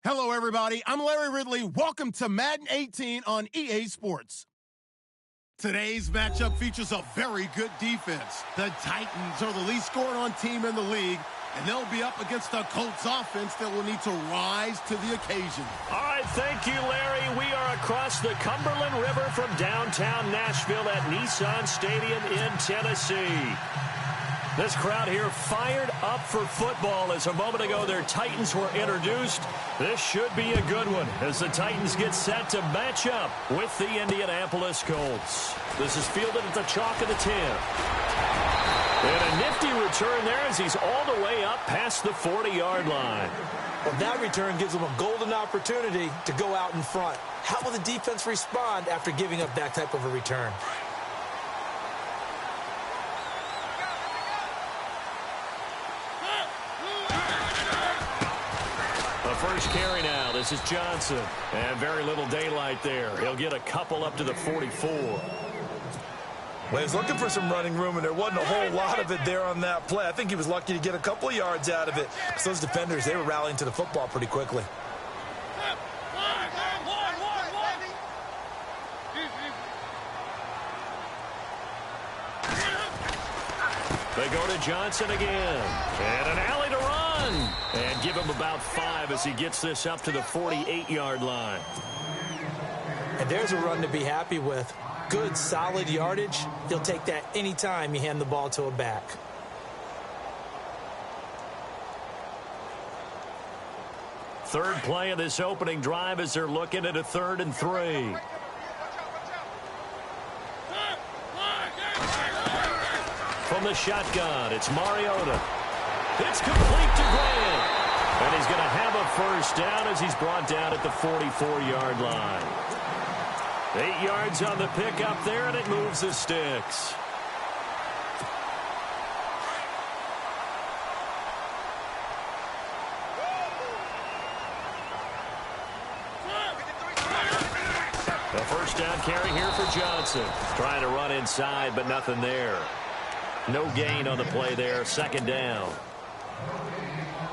Hello, everybody. I'm Larry Ridley. Welcome to Madden 18 on EA Sports. Today's matchup features a very good defense. The Titans are the least scored-on team in the league, and they'll be up against a Colts offense that will need to rise to the occasion. All right, thank you, Larry. We are across the Cumberland River from downtown Nashville at Nissan Stadium in Tennessee. This crowd here fired up for football as a moment ago their Titans were introduced. This should be a good one as the Titans get set to match up with the Indianapolis Colts. This is fielded at the chalk of the 10. And a nifty return there as he's all the way up past the 40-yard line. Well, that return gives them a golden opportunity to go out in front. How will the defense respond after giving up that type of a return? First carry now. This is Johnson. And very little daylight there. He'll get a couple up to the 44. Well, he's looking for some running room, and there wasn't a whole lot of it there on that play. I think he was lucky to get a couple of yards out of it. Because those defenders, they were rallying to the football pretty quickly. They go to Johnson again. And an alley to run. And give him about 5 as he gets this up to the 48-yard line. And there's a run to be happy with. Good, solid yardage. He'll take that anytime you hand the ball to a back. Third play of this opening drive as they're looking at a 3rd and 3. From the shotgun, it's Mariota. It's complete to Grant. And he's going to have a first down as he's brought down at the 44-yard line. 8 yards on the pickup there, and it moves the sticks. A first down carry here for Johnson. Trying to run inside, but nothing there. No gain on the play there. 2nd down.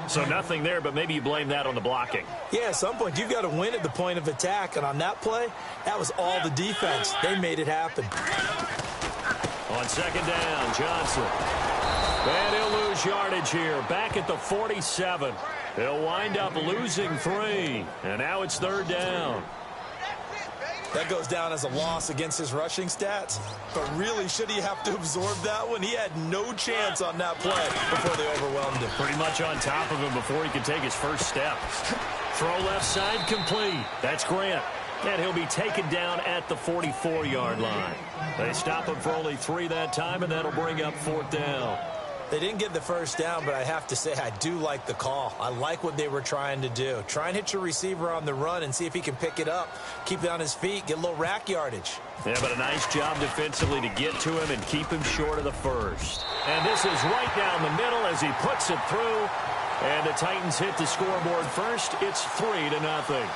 So nothing there, but maybe you blame that on the blocking. Yeah, at some point you've got to win at the point of attack. And on that play, that was all the defense. They made it happen. On 2nd down, Johnson. And he'll lose yardage here. Back at the 47. He'll wind up losing 3. And now it's 3rd down. That goes down as a loss against his rushing stats. But really, should he have to absorb that one? He had no chance on that play before they overwhelmed him. Pretty much on top of him before he could take his first step. Throw left side complete. That's Grant. And he'll be taken down at the 44-yard line. They stop him for only 3 that time, and that'll bring up 4th down. They didn't get the first down, but I have to say I do like the call. I like what they were trying to do. Try and hit your receiver on the run and see if he can pick it up. Keep it on his feet, get a little rack yardage. Yeah, but a nice job defensively to get to him and keep him short of the first. And this is right down the middle as he puts it through. And the Titans hit the scoreboard first. It's 3-0.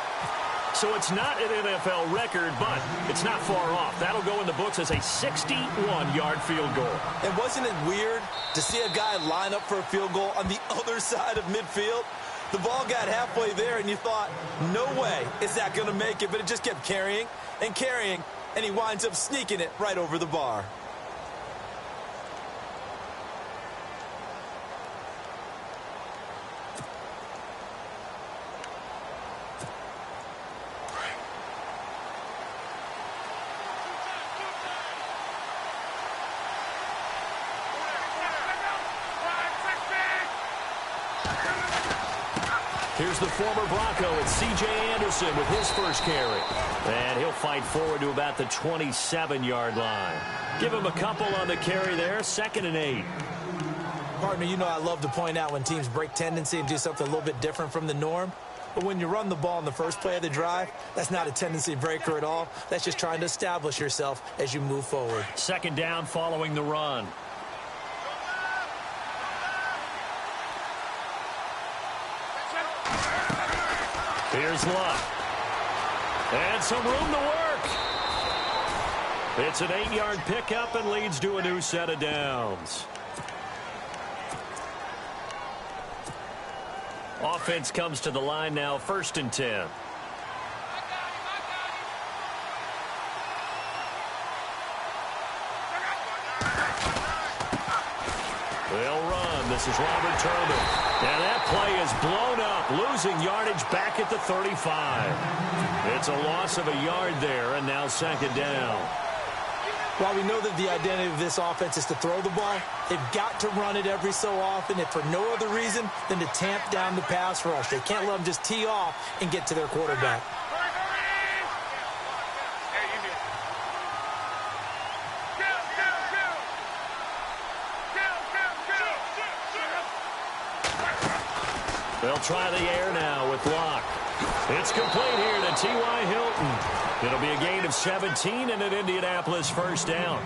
So it's not an NFL record, but it's not far off. That'll go in the books as a 61-yard field goal. And wasn't it weird to see a guy line up for a field goal on the other side of midfield? The ball got halfway there, and you thought, no way is that going to make it. But it just kept carrying and carrying, and he winds up sneaking it right over the bar. Here's the former Bronco. It's C.J. Anderson with his first carry. And he'll fight forward to about the 27-yard line. Give him a couple on the carry there. 2nd and 8. Partner, you know I love to point out when teams break tendency and do something a little bit different from the norm. But when you run the ball in the first play of the drive, that's not a tendency breaker at all. That's just trying to establish yourself as you move forward. 2nd down following the run. Here's Luck. And some room to work. It's an 8-yard pickup and leads to a new set of downs. Offense comes to the line now, 1st and 10. They'll run. This is Robert Turbin. And that play is blown up, losing yardage back at the 35. It's a loss of a yard there, and now 2nd down. While we know that the identity of this offense is to throw the ball, they've got to run it every so often, if for no other reason than to tamp down the pass rush. They can't let them just tee off and get to their quarterback. They'll try the air now with Locke. It's complete here to T.Y. Hilton. It'll be a gain of 17 and an Indianapolis 1st down.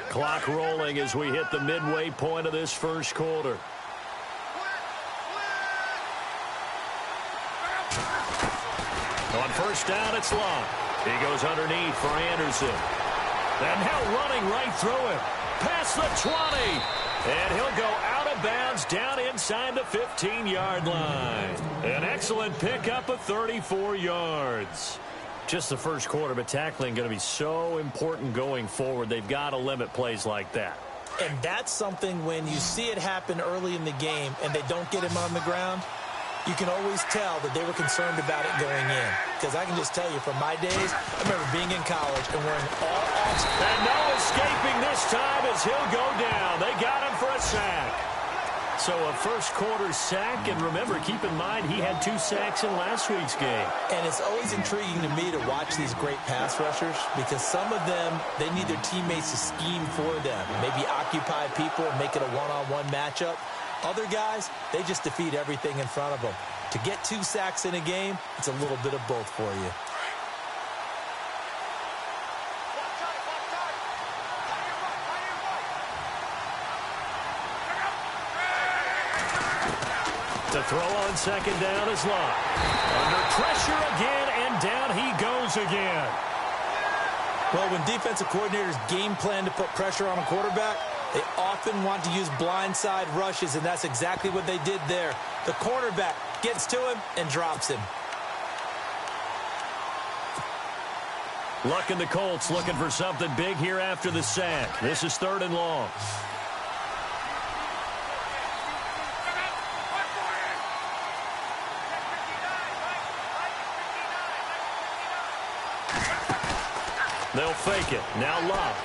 Clock rolling as we hit the midway point of this 1st quarter. On 1st down, it's Locke. He goes underneath for Anderson. And now running right through him. Past the 20. And he'll go out of bounds down inside the 15-yard line. An excellent pickup of 34 yards. Just the 1st quarter, but tackling going to be so important going forward. They've got to limit plays like that. And that's something when you see it happen early in the game and they don't get him on the ground, you can always tell that they were concerned about it going in. Because I can just tell you from my days, I remember being in college and wearing all off. And no escaping this time as he'll go down. They got him for a sack. So a 1st quarter sack, and remember, keep in mind, he had 2 sacks in last week's game. And it's always intriguing to me to watch these great pass rushers because some of them, they need their teammates to scheme for them. Maybe occupy people and make it a one-on-one matchup. Other guys, they just defeat everything in front of them. To get 2 sacks in a game, it's a little bit of both for you. To throw on 2nd down is Locke. Under pressure again, and down he goes again. Well, when defensive coordinators game plan to put pressure on a quarterback, they often want to use blindside rushes, and that's exactly what they did there. The cornerback gets to him and drops him. Luck and the Colts looking for something big here after the sack. This is 3rd and long. They'll fake it. Now Locke.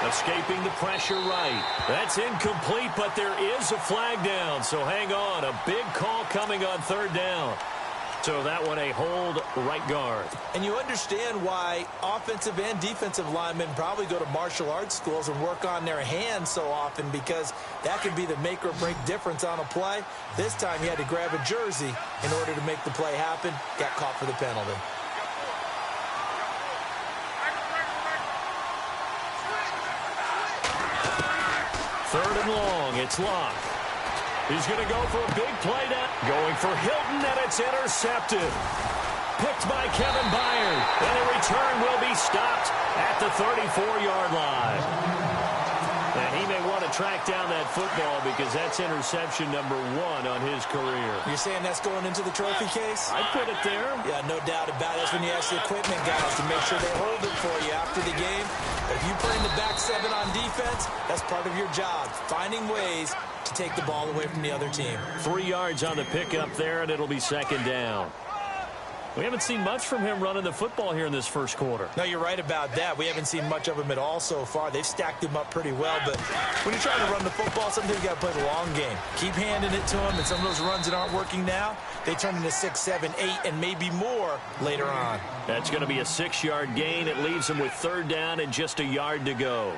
Escaping the pressure right. That's incomplete, but there is a flag down, so hang on. A big call coming on 3rd down. So that one a hold right guard. And you understand why offensive and defensive linemen probably go to martial arts schools and work on their hands so often, because that can be the make or break difference on a play. This time he had to grab a jersey in order to make the play happen. Got caught for the penalty. Third and long, it's Locke. He's going to go for a big play down. Going for Hilton, and it's intercepted. Picked by Kevin Byard. And the return will be stopped at the 34-yard line. And he may want to track down that football because that's interception number 1 on his career. You're saying that's going into the trophy case? I'd put it there. Yeah, no doubt about it. That's when you ask the equipment guys to make sure they hold it for you after the game. But if you bring the back 7 on defense, that's part of your job, finding ways to take the ball away from the other team. 3 yards on the pickup there, and it'll be 2nd down. We haven't seen much from him running the football here in this 1st quarter. No, you're right about that. We haven't seen much of him at all so far. They've stacked him up pretty well, but when you're trying to run the football, sometimes you got to play the long game. Keep handing it to him, and some of those runs that aren't working now, they turn into 6, 7, 8, and maybe more later on. That's going to be a 6-yard gain. It leaves him with 3rd down and just a yard to go.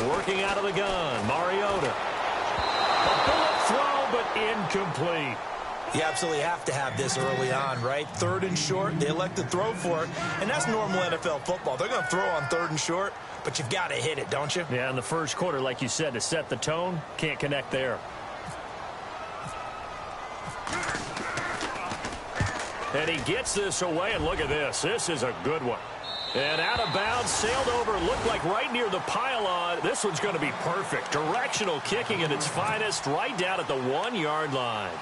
Working out of the gun, Mariota. A incomplete. You absolutely have to have this early on, right? 3rd and short, they elect to throw for it, and that's normal NFL football. They're going to throw on 3rd and short, but you've got to hit it, don't you? Yeah, in the first quarter, like you said, to set the tone, can't connect there. And he gets this away, and look at this. This is a good one. And out of bounds, sailed over, looked like right near the pylon. This one's going to be perfect. Directional kicking at its finest, right down at the 1-yard line.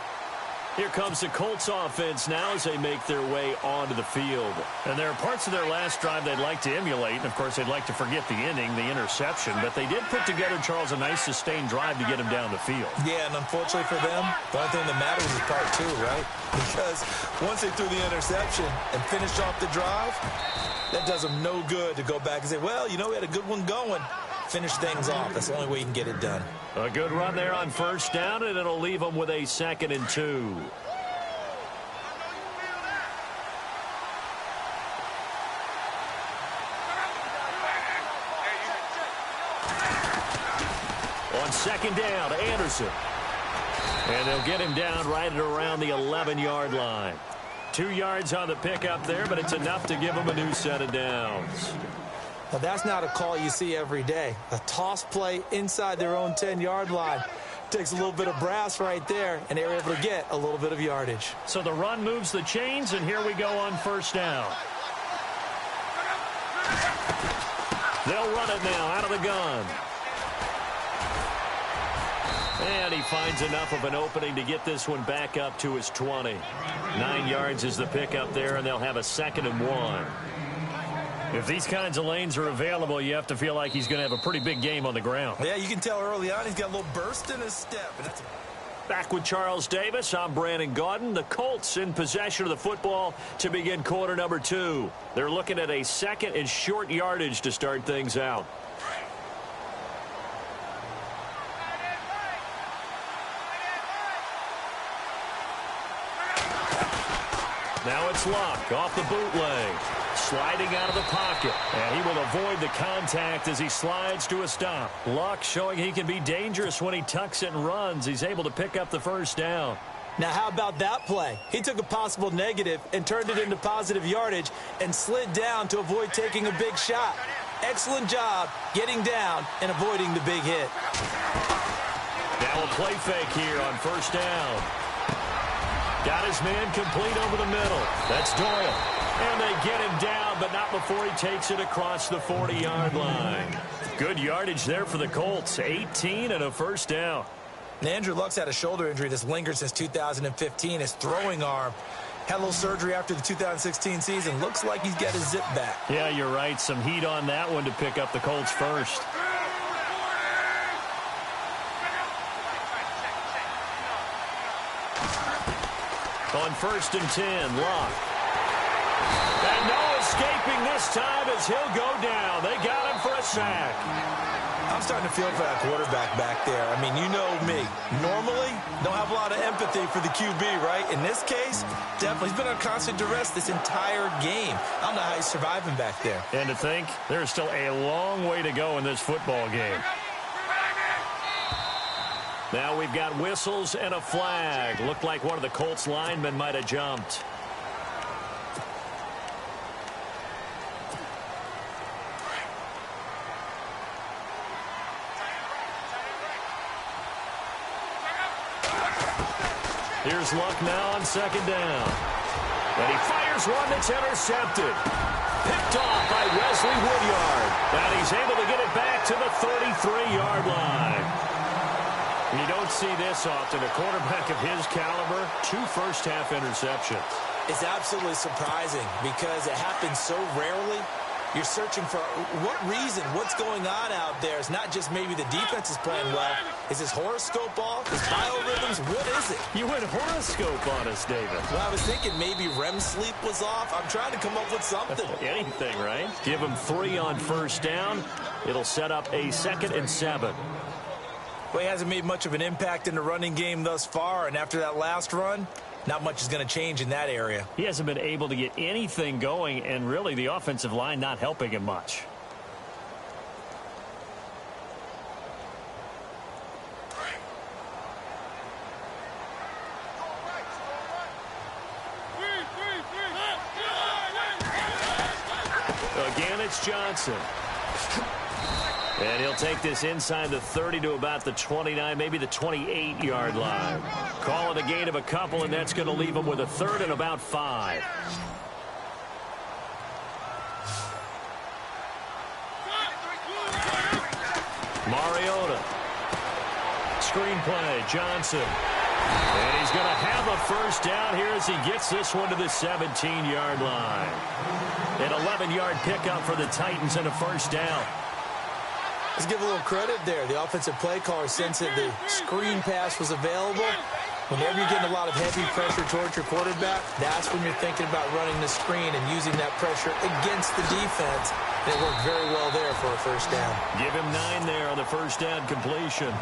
Here comes the Colts offense now as they make their way onto the field. And there are parts of their last drive they'd like to emulate. And, of course, they'd like to forget the inning, the interception. But they did put together, Charles, a nice sustained drive to get him down the field. Yeah, and unfortunately for them, the only thing that matters is part 2, right? Because once they threw the interception and finished off the drive, that does them no good to go back and say, well, you know, we had a good one going. Finish things off. That's the only way you can get it done. A good run there on first down, and it'll leave them with a 2nd and 2. On 2nd down, Anderson. And they'll get him down right at around the 11-yard line. 2 yards on the pickup there, but it's enough to give them a new set of downs. Now, that's not a call you see every day. A toss play inside their own 10-yard line. Takes a little bit of brass right there, and they're able to get a little bit of yardage. So the run moves the chains, and here we go on first down. They'll run it now out of the gun. And he finds enough of an opening to get this one back up to his 20. 9 yards is the pickup there, and they'll have a 2nd and 1. If these kinds of lanes are available, you have to feel like he's going to have a pretty big game on the ground. Yeah, you can tell early on he's got a little burst in his step. And that's Back with Charles Davis, I'm Brandon Gaudin. The Colts in possession of the football to begin quarter number 2. They're looking at a 2nd and short yardage to start things out. Now it's Luck off the bootleg. Sliding out of the pocket. And he will avoid the contact as he slides to a stop. Luck showing he can be dangerous when he tucks it and runs. He's able to pick up the first down. Now, how about that play? He took a possible negative and turned it into positive yardage and slid down to avoid taking a big shot. Excellent job getting down and avoiding the big hit. Now a play fake here on first down. Got his man complete over the middle. That's Doyle. And they get him down, but not before he takes it across the 40-yard line. Good yardage there for the Colts. 18 and a first down. Now, Andrew Luck's had a shoulder injury that's lingered since 2015. His throwing arm had a little surgery after the 2016 season. Looks like he's got his zip back. Yeah, you're right. Some heat on that one to pick up the Colts first. On 1st and 10, Luck. And no escaping this time as he'll go down. They got him for a sack. I'm starting to feel for that quarterback back there. I mean, you know me. Normally, don't have a lot of empathy for the QB, right? In this case, definitely. He's been on constant duress this entire game. I don't know how he's surviving back there. And to think, there's still a long way to go in this football game. Now we've got whistles and a flag. Looked like one of the Colts linemen might have jumped. Here's Luck now on 2nd down. And he fires one that's intercepted. Picked off by Wesley Woodyard. And he's able to get it back to the 33-yard line. You don't see this often. A quarterback of his caliber, 2 first-half interceptions. It's absolutely surprising because it happens so rarely. You're searching for what reason, what's going on out there. It's not just maybe the defense is playing well. Is his horoscope off? His biorhythms? What is it? You went horoscope on us, David. Well, I was thinking maybe REM sleep was off. I'm trying to come up with something. Anything, right? Give him 3 on first down. It'll set up a 2nd and 7. Well, he hasn't made much of an impact in the running game thus far, and after that last run, not much is going to change in that area. He hasn't been able to get anything going, and really the offensive line not helping him much. It's Johnson. And he'll take this inside the 30 to about the 29, maybe the 28-yard line. Call it a gain of a couple, and that's going to leave him with a third and about 5. Mariota. Screen play, Johnson. And he's going to have a first down here as he gets this one to the 17-yard line. An 11-yard pickup for the Titans and a first down. Let's give a little credit there. The offensive play caller sensed that the screen pass was available. Whenever you're getting a lot of heavy pressure towards your quarterback, that's when you're thinking about running the screen and using that pressure against the defense. And it worked very well there for a first down. Give him 9 there on the first down completion.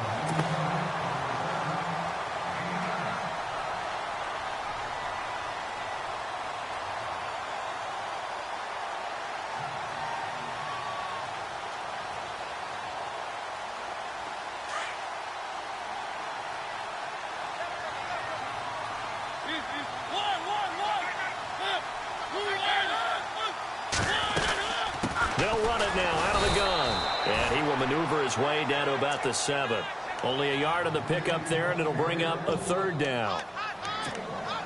They'll run it now out of the gun. And he will maneuver his way down to about the 7. Only a yard on the pickup there, and it'll bring up a third down.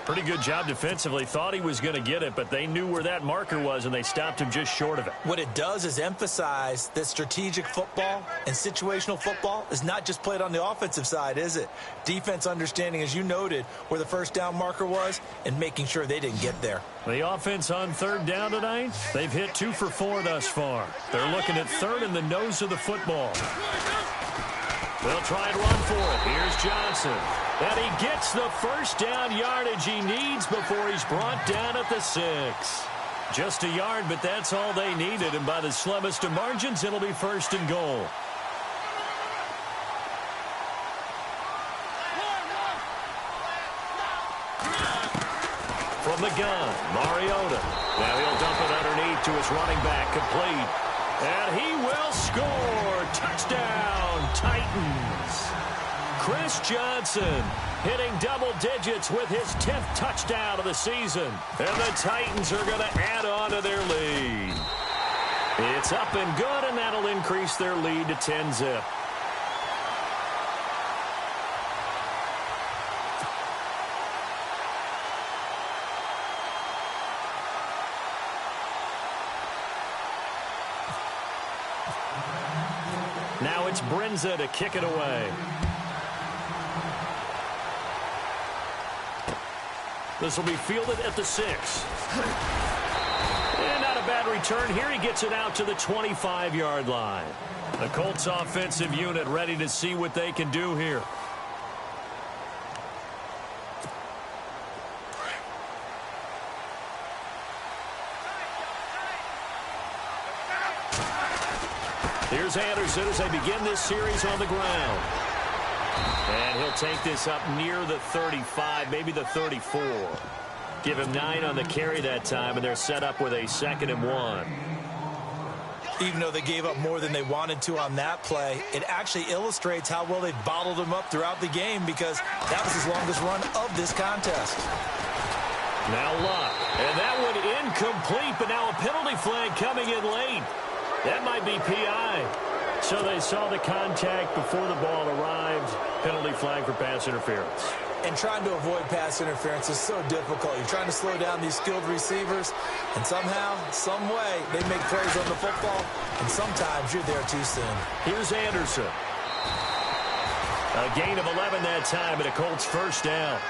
Pretty good job defensively. Thought he was going to get it, but they knew where that marker was, and they stopped him just short of it. What it does is emphasize that strategic football and situational football is not just played on the offensive side, is it? Defense understanding, as you noted, where the first down marker was and making sure they didn't get there. The offense on third down tonight, they've hit 2 for 4 thus far. They're looking at third in the nose of the football. They'll try and run for it. Here's Johnson. And he gets the first down yardage he needs before he's brought down at the 6. Just a yard, but that's all they needed. And by the slimmest of margins, it'll be first and goal. From the gun, Mariota. Now he'll dump it underneath to his running back, complete. And he will score. Touchdown, Titans. Chris Johnson hitting double digits with his 10th touchdown of the season. And the Titans are going to add on to their lead. It's up and good, and that'll increase their lead to 10-zip. Now it's Brinza to kick it away. This will be fielded at the 6. And not a bad return here. He gets it out to the 25-yard line. The Colts offensive unit ready to see what they can do here. Here's Anderson as they begin this series on the ground. And he'll take this up near the 35, maybe the 34. Give him 9 on the carry that time, and they're set up with a 2nd and 1. Even though they gave up more than they wanted to on that play, it actually illustrates how well they bottled him up throughout the game, because that was his longest run of this contest. Now Luck, and that one incomplete, but now a penalty flag coming in late. That might be PI. So they saw the contact before the ball arrived. Penalty flag for pass interference. And trying to avoid pass interference is so difficult. You're trying to slow down these skilled receivers, and somehow, some way, they make plays on the football, and sometimes you're there too soon. Here's Anderson. A gain of 11 that time, and a Colts first down.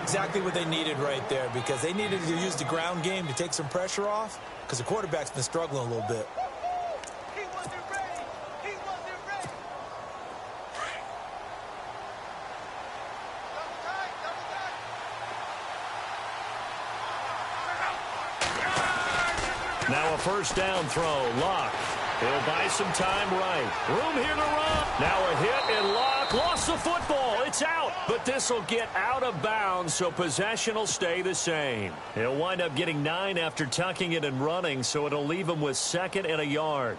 Exactly what they needed right there, because they needed to use the ground game to take some pressure off, because the quarterback's been struggling a little bit. Now a first down throw. Luck. He'll buy some time right. Room here to run. Now a hit, and Luck lost the football. It's out, but this will get out of bounds, so possession will stay the same. He'll wind up getting 9 after tucking it and running, so it'll leave him with 2nd and a yard.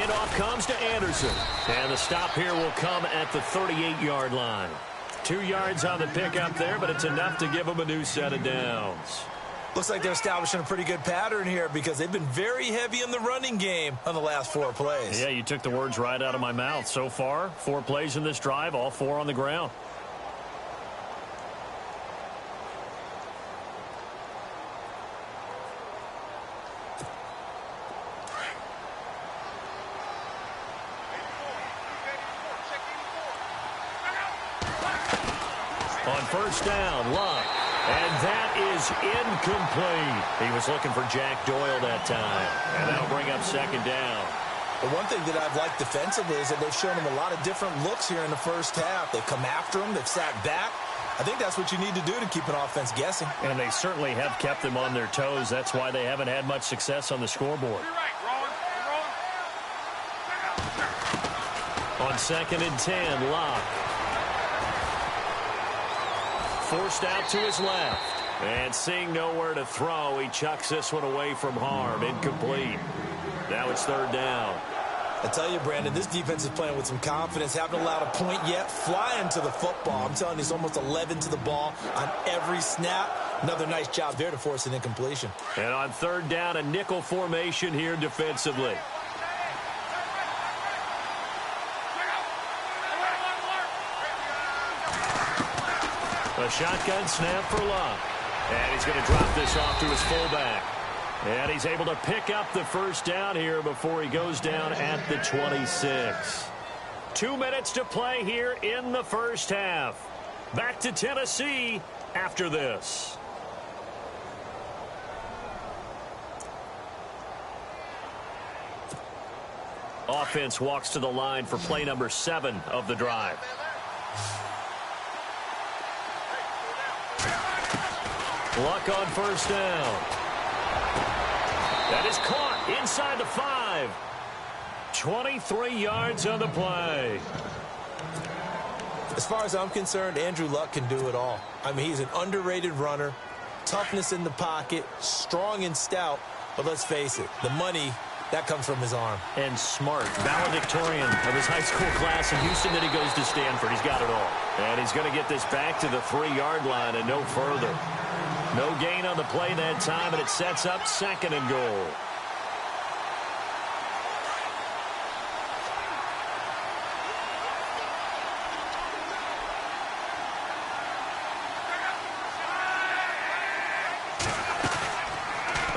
handoff comes to Anderson. And the stop here will come at the 38-yard line. 2 yards on the pickup there, but it's enough to give them a new set of downs. Looks like they're establishing a pretty good pattern here because they've been very heavy in the running game on the last 4 plays. Yeah, you took the words right out of my mouth. So far, 4 plays in this drive, all 4 on the ground. On first down, Luck. And that is incomplete. He was looking for Jack Doyle that time. And that'll bring up second down. The one thing that I've liked defensively is that they've shown him a lot of different looks here in the first half. They've come after him. They've sat back. I think that's what you need to do to keep an offense guessing. And they certainly have kept them on their toes. That's why they haven't had much success on the scoreboard. On 2nd and 10, Locke. Forced out to his left. And seeing nowhere to throw, he chucks this one away from harm. Incomplete. Now it's 3rd down. I tell you, Brandon, this defense is playing with some confidence. Haven't allowed a point yet. Flying to the football. I'm telling you, it's almost 11 to the ball on every snap. Another nice job there to force an incompletion. And on 3rd down, a nickel formation here defensively. A shotgun snap for Luck. And he's going to drop this off to his fullback. And he's able to pick up the first down here before he goes down at the 26. 2 minutes to play here in the first half. Back to Tennessee after this. Offense walks to the line for play number 7 of the drive. Luck on first down. That is caught inside the 5. 23 yards on the play. As far as I'm concerned, Andrew Luck can do it all. I mean, he's an underrated runner, toughness in the pocket, strong and stout, but let's face it, the money, that comes from his arm. And smart, valedictorian of his high school class in Houston, then he goes to Stanford. He's got it all. And he's going to get this back to the 3-yard line and no further. No gain on the play that time, and it sets up 2nd and goal.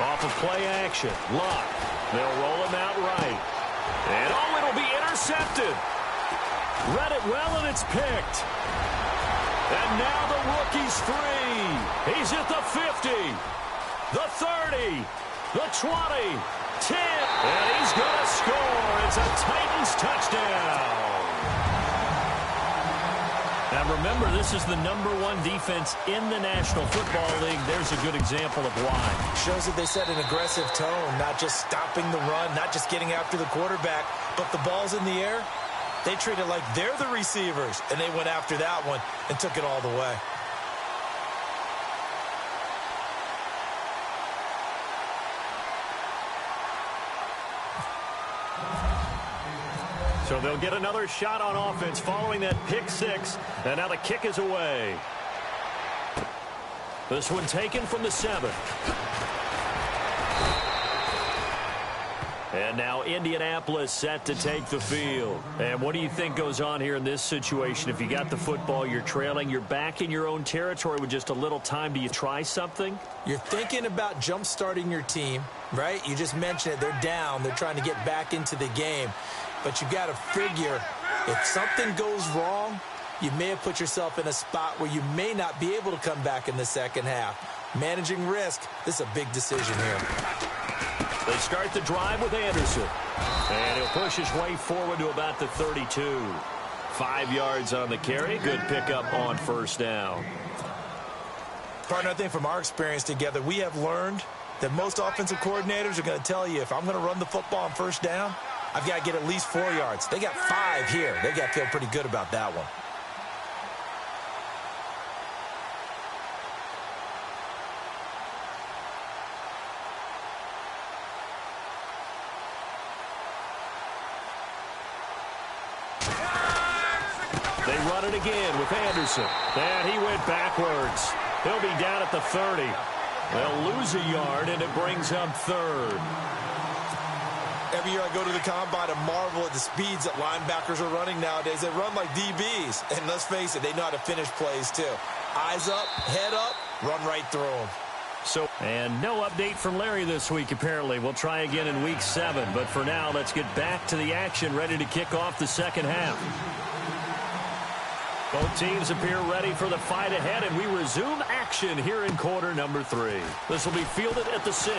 Off of play action, Luck. They'll roll him out right. And oh, it'll be intercepted. Read it well, and it's picked. And now the rookie's free. He's at the 50, the 30, the 20, 10, and he's going to score. It's a Titans touchdown. Now remember, this is the #1 defense in the National Football League. There's a good example of why. Shows that they set an aggressive tone, not just stopping the run, not just getting after the quarterback, but the ball's in the air. They treat it like they're the receivers, and they went after that one and took it all the way. So they'll get another shot on offense following that pick 6, and now the kick is away. This one taken from the 7. And now Indianapolis set to take the field. And what do you think goes on here in this situation? If you got the football, you're trailing, you're back in your own territory with just a little time. Do you try something? You're thinking about jump-starting your team, right? You just mentioned it. They're down. They're trying to get back into the game. But you got to figure if something goes wrong, you may have put yourself in a spot where you may not be able to come back in the second half. Managing risk, this is a big decision here. They start the drive with Anderson. And he'll push his way forward to about the 32. 5 yards on the carry. Good pickup on first down. Partner, I think from our experience together, we have learned that most offensive coordinators are going to tell you, if I'm going to run the football on first down, I've got to get at least 4 yards. They got 5 here. They got to feel pretty good about that one. run it again with Anderson. And he went backwards. He'll be down at the 30. They'll lose a yard, and it brings up third. Every year I go to the combine and marvel at the speeds that linebackers are running nowadays. They run like DBs. And let's face it, they know how to finish plays too. Eyes up, head up, run right through them. And no update from Larry this week, apparently. We'll try again in week 7. But for now, let's get back to the action, ready to kick off the second half. Both teams appear ready for the fight ahead, and we resume action here in quarter number 3. This will be fielded at the 6.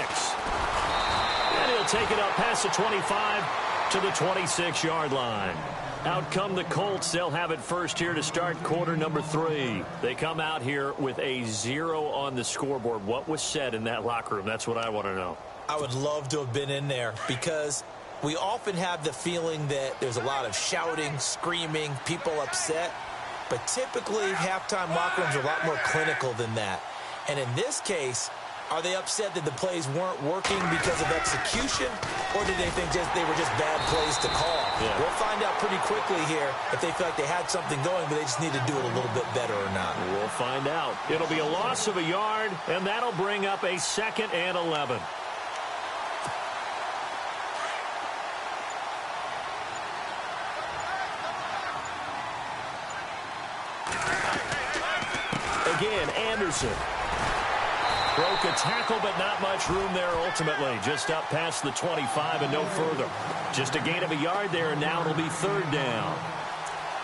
And he'll take it up past the 25 to the 26-yard line. Out come the Colts. They'll have it first here to start quarter number 3. They come out here with a 0 on the scoreboard. What was said in that locker room? That's what I want to know. I would love to have been in there because we often have the feeling that there's a lot of shouting, screaming, people upset. But typically, halftime locker rooms are a lot more clinical than that. And in this case, are they upset that the plays weren't working because of execution, or did they think they were just bad plays to call? Yeah. We'll find out pretty quickly here if they feel like they had something going, but they just need to do it a little bit better or not. We'll find out. It'll be a loss of a yard, and that'll bring up a 2nd and 11. Again, Anderson. Broke a tackle, but not much room there ultimately. Just up past the 25 and no further. Just a gain of a yard there, and now it'll be 3rd down.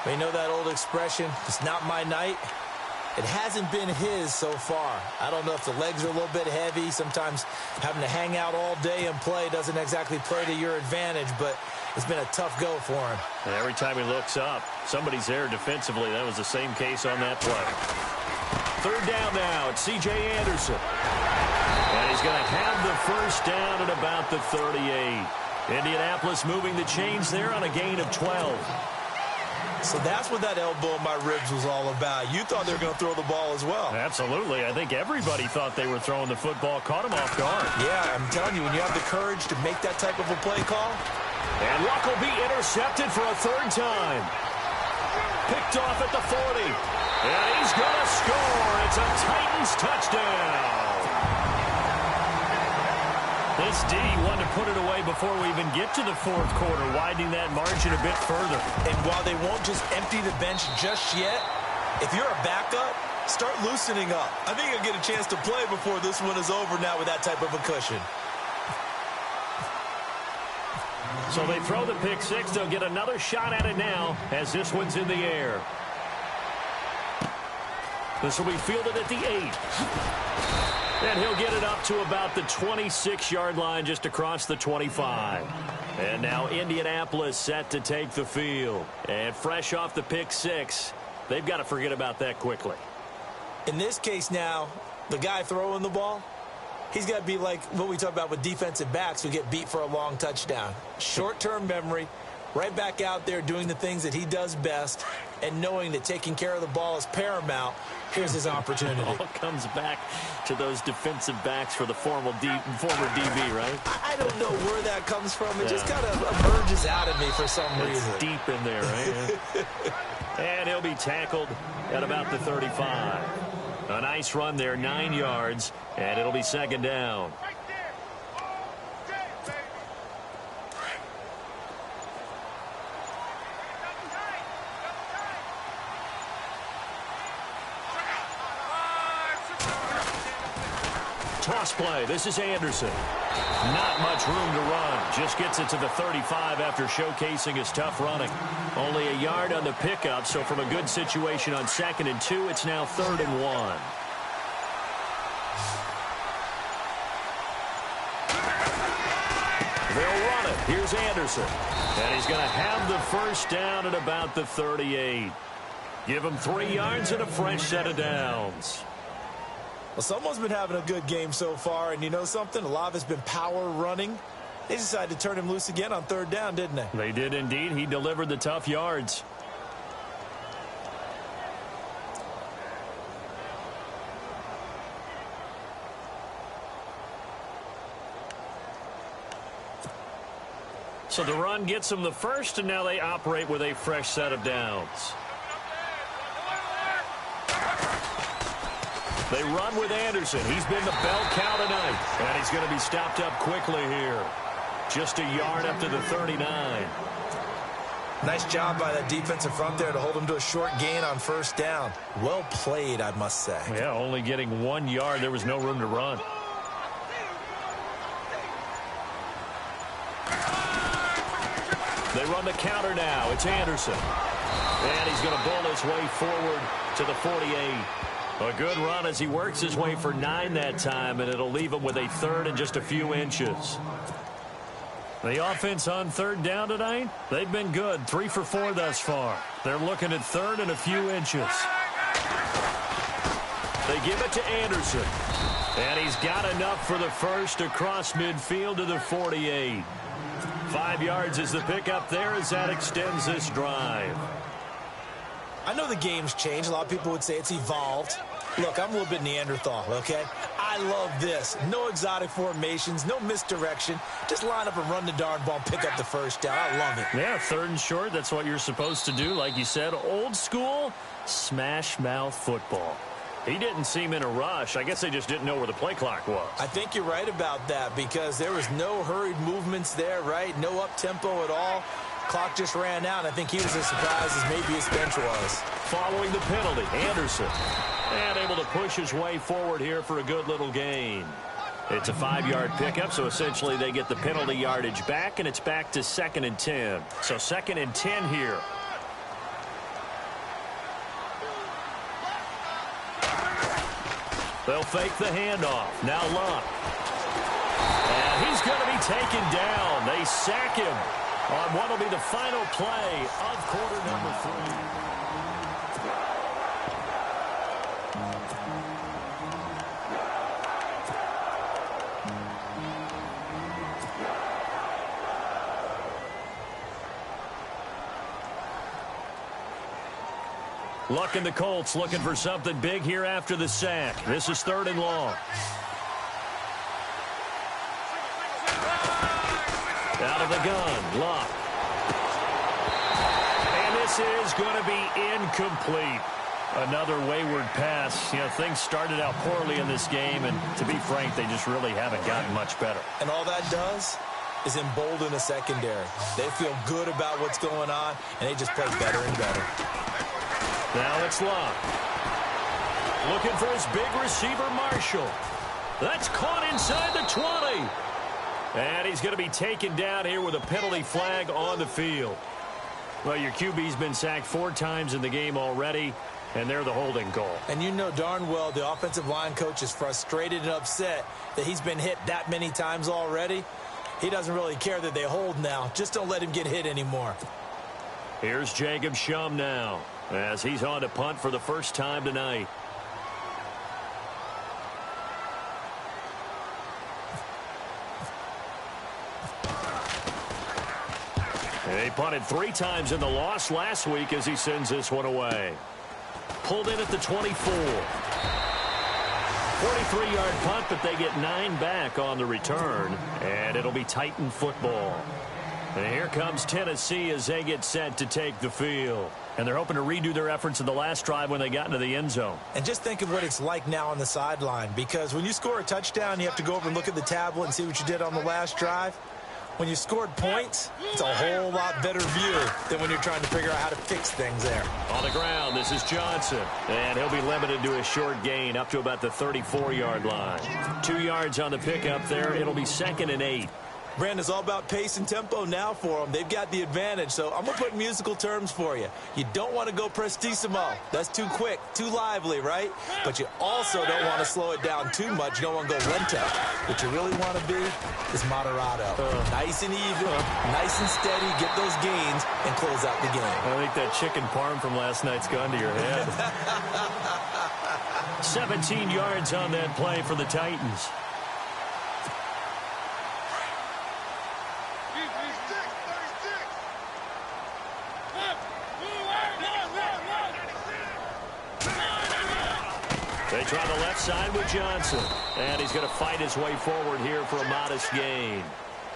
They know that old expression, it's not my night. It hasn't been his so far. I don't know if the legs are a little bit heavy. Sometimes having to hang out all day and play doesn't exactly play to your advantage, but it's been a tough go for him. And every time he looks up, somebody's there defensively. That was the same case on that play. 3rd down now. It's C.J. Anderson. And he's going to have the first down at about the 38. Indianapolis moving the chains there on a gain of 12. So that's what that elbow in my ribs was all about. You thought they were going to throw the ball as well. Absolutely. I think everybody thought they were throwing the football. Caught him off guard. Yeah, I'm telling you, when you have the courage to make that type of a play call. And Luck will be intercepted for a 3rd time. Picked off at the 40. And he's going to score. It's a Titans touchdown. This D wanted to put it away before we even get to the 4th quarter, widening that margin a bit further. And while they won't just empty the bench just yet, if you're a backup, start loosening up. I think you'll get a chance to play before this one is over now with that type of a cushion. So they throw the pick 6. They'll get another shot at it now as this one's in the air. This will be fielded at the 8. And he'll get it up to about the 26-yard line just across the 25. And now Indianapolis set to take the field. And fresh off the pick 6, they've got to forget about that quickly. In this case now, the guy throwing the ball, he's got to be like what we talk about with defensive backs who get beat for a long touchdown. Short-term memory, right back out there doing the things that he does best, and knowing that taking care of the ball is paramount. Here's his opportunity. It all comes back to those defensive backs for the former DB, right? I don't know where that comes from. It just kind of emerges out of me for some reason. It's deep in there, right? And he'll be tackled at about the 35. A nice run there, 9 yards, and it'll be 2nd down. Toss play. This is Anderson. Not much room to run. Just gets it to the 35 after showcasing his tough running. Only a yard on the pickup, so from a good situation on 2nd and 2, it's now 3rd and 1. They'll run it. Here's Anderson. And he's going to have the first down at about the 38. Give him 3 yards and a fresh set of downs. Well, someone's been having a good game so far, and you know something? A lot of it's been power running. They decided to turn him loose again on 3rd down, didn't they? They did indeed. He delivered the tough yards. So the run gets them the first, and now they operate with a fresh set of downs. They run with Anderson. He's been the bell cow tonight. And he's going to be stopped up quickly here. Just a yard up to the 39. Nice job by that defensive front there to hold him to a short gain on first down. Well played, I must say. Yeah, only getting 1 yard. There was no room to run. They run the counter now. It's Anderson. And he's going to bull his way forward to the 48. A good run as he works his way for 9 that time, and it'll leave him with a third and just a few inches. The offense on third down tonight, they've been good. 3 for 4 thus far. They're looking at third and a few inches. They give it to Anderson. And he's got enough for the first across midfield to the 48. 5 yards is the pickup there as that extends this drive. I know the game's changed. A lot of people would say it's evolved. Look, I'm a little bit Neanderthal, okay? I love this. No exotic formations, no misdirection. Just line up and run the darn ball and pick up the first down. I love it. Yeah, third and short, that's what you're supposed to do. Like you said, old school, smash mouth football. He didn't seem in a rush. I guess they just didn't know where the play clock was. I think you're right about that because there was no hurried movements there, right? No up-tempo at all. Clock just ran out. I think he was as surprised as maybe his bench was. Following the penalty, Anderson. And able to push his way forward here for a good little gain. It's a 5-yard pickup, so essentially they get the penalty yardage back, and it's back to 2nd and 10. So 2nd and 10 here. They'll fake the handoff. Now Luck. And he's going to be taken down. They sack him on what will be the final play of quarter number 3. Luck and the Colts looking for something big here after the sack. This is 3rd and long. Out of the gun, Luck. And this is going to be incomplete. Another wayward pass. You know, things started out poorly in this game, and to be frank, they just really haven't gotten much better. And all that does is embolden the secondary. They feel good about what's going on, and they just play better and better. Now it's Luck. Looking for his big receiver, Marshall. That's caught inside the 20. And he's going to be taken down here with a penalty flag on the field. Well, your QB's been sacked 4 times in the game already, and they're the holding call. And you know darn well the offensive line coach is frustrated and upset that he's been hit that many times already. He doesn't really care that they hold now. Just don't let him get hit anymore. Here's Jacob Shum now, as he's on to punt for the first time tonight. And he punted 3 times in the loss last week as he sends this one away. Pulled in at the 24. 43-yard punt, but they get 9 back on the return, and it'll be Titan football. And here comes Tennessee as they get set to take the field. And they're hoping to redo their efforts in the last drive when they got into the end zone. And just think of what it's like now on the sideline, because when you score a touchdown, you have to go over and look at the tablet and see what you did on the last drive. When you scored points, it's a whole lot better view than when you're trying to figure out how to fix things there. On the ground, this is Johnson. And he'll be limited to a short gain up to about the 34-yard line. 2 yards on the pickup there. It'll be 2nd and 8. Brand, it's all about pace and tempo now for them. They've got the advantage, so I'm going to put musical terms for you. You don't want to go prestissimo. That's too quick, too lively, right? But you also don't want to slow it down too much. You don't want to go lento. What you really want to be is moderato. Nice and even, nice and steady, get those gains, and close out the game. I think that chicken parm from last night's gone to your head. 17 yards on that play for the Titans. They try the left side with Johnson. And he's going to fight his way forward here for a modest gain.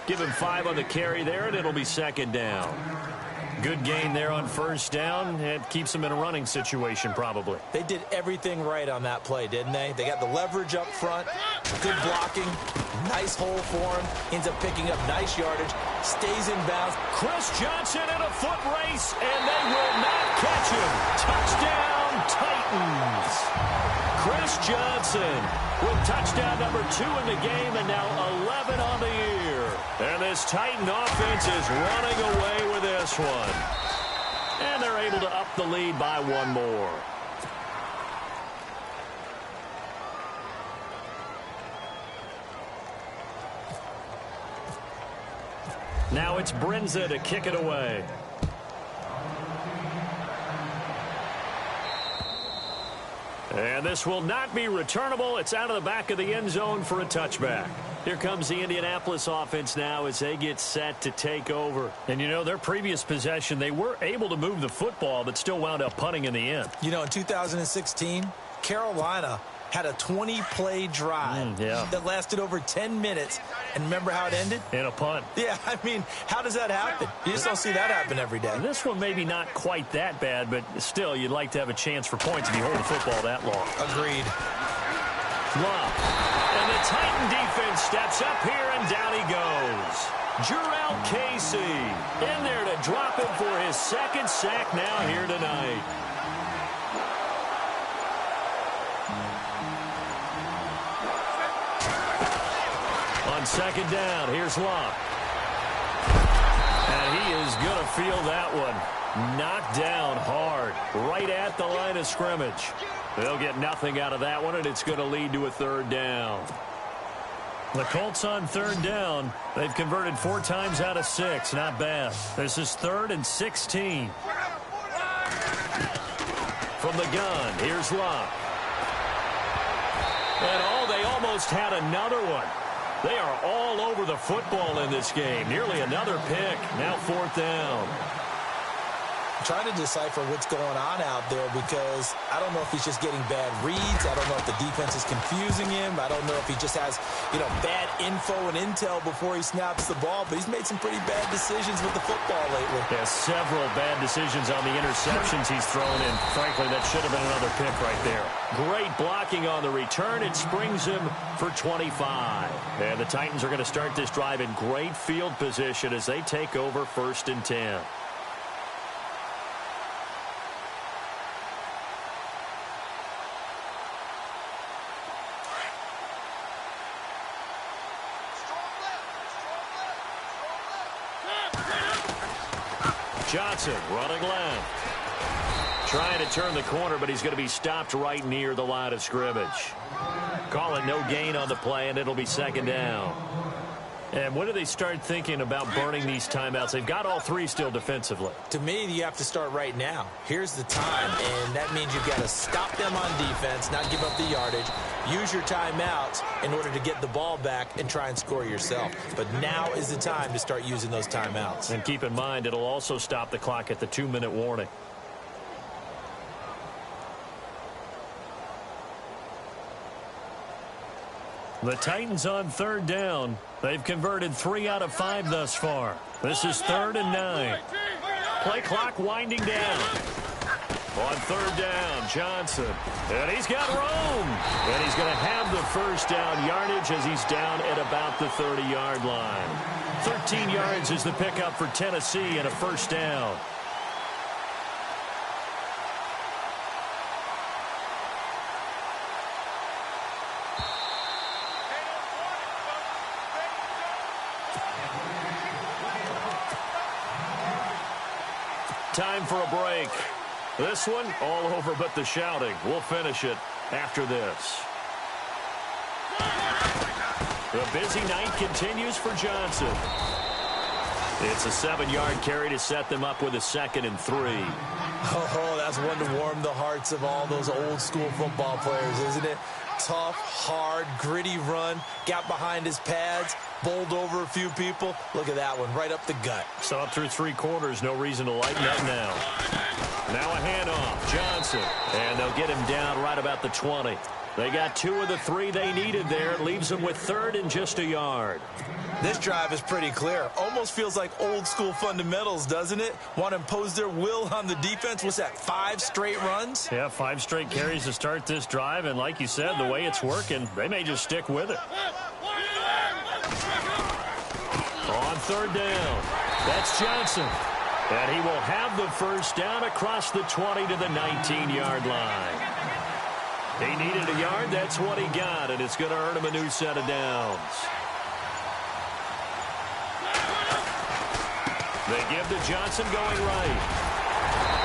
Give him 5 on the carry there, and it'll be 2nd down. Good gain there on first down. It keeps them in a running situation probably. They did everything right on that play, didn't they? They got the leverage up front, good blocking, nice hole for him, ends up picking up nice yardage, stays in bounds. Chris Johnson in a foot race, and they will not catch him. Touchdown, Titans. Chris Johnson with touchdown number 2 in the game and now 11 on the year. And this Titan offense is running away with this one. And they're able to up the lead by 1 more. Now it's Brinza to kick it away. And this will not be returnable. It's out of the back of the end zone for a touchback. Here comes the Indianapolis offense now as they get set to take over. And, you know, their previous possession, they were able to move the football, but still wound up punting in the end. You know, in 2016, Carolina had a 20-play drive that lasted over 10 minutes. And remember how it ended? In a punt. Yeah, I mean, how does that happen? You just don't see that happen every day. And this one maybe not quite that bad, but still, you'd like to have a chance for points if you hold the football that long. Agreed. Love. And the Titan defense steps up here, and down he goes. Jarrell Casey in there to drop him for his 2nd sack now here tonight. On 2nd down, here's Love. And he is going to feel that one. Knocked down hard, right at the line of scrimmage. They'll get nothing out of that one, and it's going to lead to a 3rd down. The Colts on 3rd down. They've converted 4 times out of 6. Not bad. This is 3rd and 16. From the gun, here's Love. And they almost had another one. They are all over the football in this game. Nearly another pick. Now 4th down. I'm trying to decipher what's going on out there because I don't know if he's just getting bad reads. I don't know if the defense is confusing him. I don't know if he just has, bad info and intel before he snaps the ball. But he's made some pretty bad decisions with the football lately. Yeah, several bad decisions on the interceptions he's thrown in. Frankly, that should have been another pick right there. Great blocking on the return. It springs him for 25. And the Titans are going to start this drive in great field position as they take over 1st and 10. Johnson running left. Trying to turn the corner, but he's going to be stopped right near the line of scrimmage. Call it no gain on the play, and it'll be 2nd down. And when do they start thinking about burning these timeouts? They've got all 3 still defensively. To me, you have to start right now. Here's the time, and that means you've got to stop them on defense, not give up the yardage, use your timeouts in order to get the ball back and try and score yourself. But now is the time to start using those timeouts. And keep in mind, it'll also stop the clock at the 2-minute warning. The Titans on 3rd down. They've converted 3 out of 5 thus far. This is 3rd and 9. Play clock winding down. On 3rd down, Johnson. And he's got room. And he's going to have the 1st down yardage as he's down at about the 30-yard line. 13 yards is the pickup for Tennessee and a 1st down. Time for a break. This one all over but the shouting. We'll finish it after this. The busy night continues for Johnson. It's a 7-yard carry to set them up with a 2nd and 3. Oh, that's one to warm the hearts of all those old school football players, isn't it? Tough, hard, gritty run, got behind his pads, bowled over a few people. Look at that one, right up the gut. Saw it through 3 quarters, no reason to lighten up now. Now a handoff, Johnson, and they'll get him down right about the 20. They got 2 of the 3 they needed there. It leaves them with 3rd and just a yard. This drive is pretty clear. Almost feels like old school fundamentals, doesn't it? Want to impose their will on the defense. What's that, 5 straight runs? Yeah, 5 straight carries to start this drive. And like you said, the way it's working, they may just stick with it. On 3rd down, that's Johnson. And he will have the first down across the 20 to the 19-yard line. He needed a yard. That's what he got, and it's going to earn him a new set of downs. They give to Johnson going right.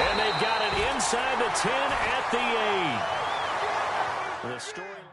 And they've got it inside the 10 at the 8. The story